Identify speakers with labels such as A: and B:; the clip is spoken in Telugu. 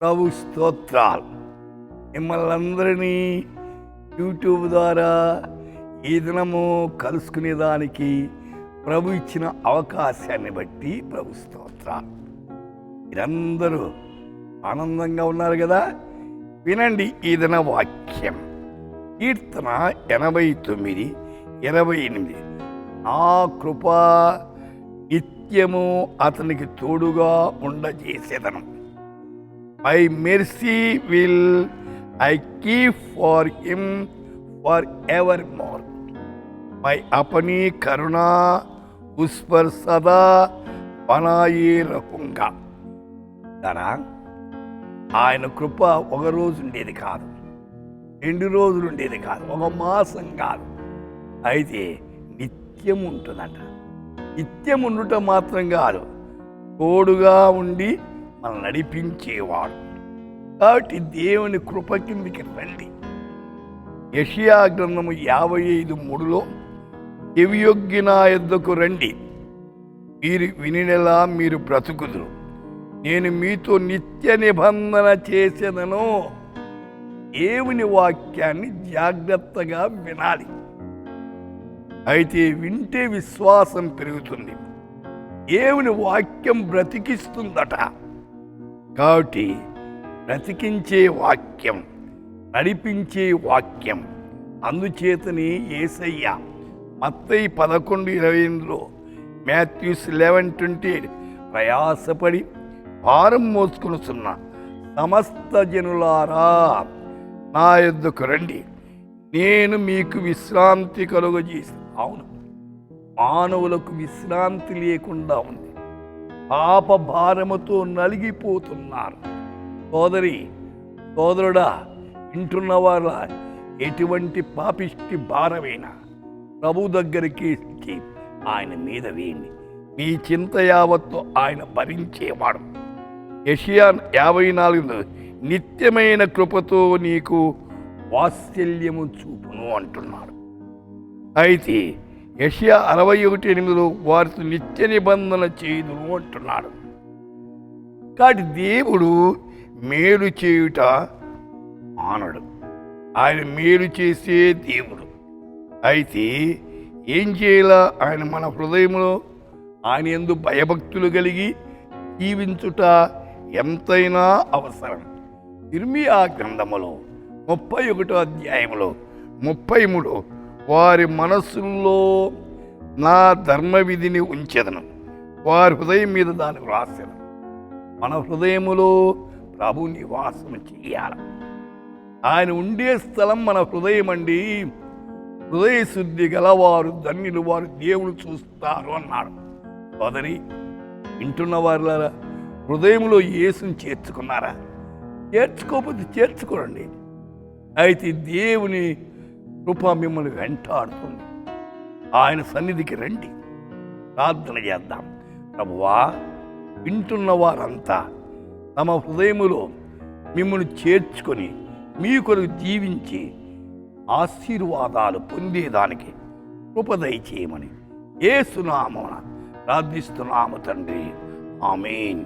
A: ప్రభు స్తోత్రాలు. మిమ్మల్ని అందరినీ యూట్యూబ్ ద్వారా ఈ దినము కలుసుకునేదానికి ప్రభు ఇచ్చిన అవకాశాన్ని బట్టి ప్రభు స్తోత్రాలు. మీరందరూ ఆనందంగా ఉన్నారు కదా. వినండి ఈ దిన వాక్యం. కీర్తన 89:28. నా కృప నిత్యము అతనికి తోడుగా ఉండజేసేదను. My mercy will I keep for him for evermore. My अपनी కరుణా ఉస్ పర్ సదా బనాయే రహూంగా. ఆయన కృప ఒక రోజు ఉండేది కాదు, 2 రోజులు ఉండేది కాదు, 1 మాసం కాదు, అయితే నిత్యం ఉంటుందంట. నిత్యం ఉండటం మాత్రం కాదు, తోడుగా ఉండి మనం నడిపించేవాడు. కాబట్టి దేవుని కృప కిందికి రండి. యెషయా గ్రంథము 55:3లో చెవియొగ్గి నా యొద్దకు రండి, మీరు వినినెలా మీరు బ్రతుకుదురు, నేను మీతో నిత్య నిబంధన చేసేదను. దేవుని వాక్యాన్ని జాగ్రత్తగా వినాలి. అయితే వింటే విశ్వాసం పెరుగుతుంది. దేవుని వాక్యం బ్రతికిస్తుందట. కాబట్టి బ్రతికించే వాక్యం, నడిపించే వాక్యం. అందుచేతని యేసయ్య మత్తయి 11:28లో, మాథ్యూస్ 11:28 ప్రయాసపడి భారం మోసుకొనుచున్న సమస్త జనులారా నా యొద్దకు రండి, నేను మీకు విశ్రాంతి కలుగజేసి. అవును, మానవులకు విశ్రాంతి లేకుండా ఉంది. పాప భారముతో నలిగిపోతున్నారు. సోదరి సోదరుడా, వింటున్న వాళ్ళ ఎటువంటి పాపిష్టి భారమైనా ప్రభు దగ్గరికి ఆయన మీద వేయండి. మీ చింత యావత్తు ఆయన భరించేవాడు. యెషయా 54:4 నిత్యమైన కృపతో నీకు వాత్సల్యము చూపును అంటున్నాడు. అయితే యెషయా 61:8లో వారితో నిత్య నిబంధన చేయుదును అంటున్నాడు. కాబట్టి దేవుడు మేలు చేయుట మానడు, ఆయన మేలు చేసే దేవుడు. అయితే ఏం చేయాలా? ఆయన మన హృదయంలో ఆయన యందు భయభక్తులు కలిగి జీవించుట ఎంతైనా అవసరం. ఇర్మియా గ్రంథములో 31వ అధ్యాయంలో 33 వారి మనస్సుల్లో నా ధర్మ విధిని ఉంచెదను, వారి హృదయం మీద దాన్ని వ్రాసెదను. మన హృదయములో ప్రభు నివాసం చేయాలి. ఆయన ఉండే స్థలం మన హృదయం అండి. హృదయ శుద్ధి గలవారు ధన్యులు, వారు దేవుడు చూస్తారు అన్నాడు. సోదరి, వింటున్న వారులారా, హృదయంలో యేసుని చేర్చుకున్నారా? చేర్చుకోకపోతే చేర్చుకోండి. అయితే దేవుని కృప మిమ్మల్ని వెంటాడుతుంది. ఆయన సన్నిధికి రండి, ప్రార్థన చేద్దాం. ప్రభువా, వింటున్న వారంతా తమ హృదయములో మిమ్మల్ని చేర్చుకొని మీ కొరకు జీవించి ఆశీర్వాదాలు పొందేదానికి కృప దయచేయమని యేసు నామమున ప్రార్థిస్తున్నాము తండ్రి. ఆమేన్.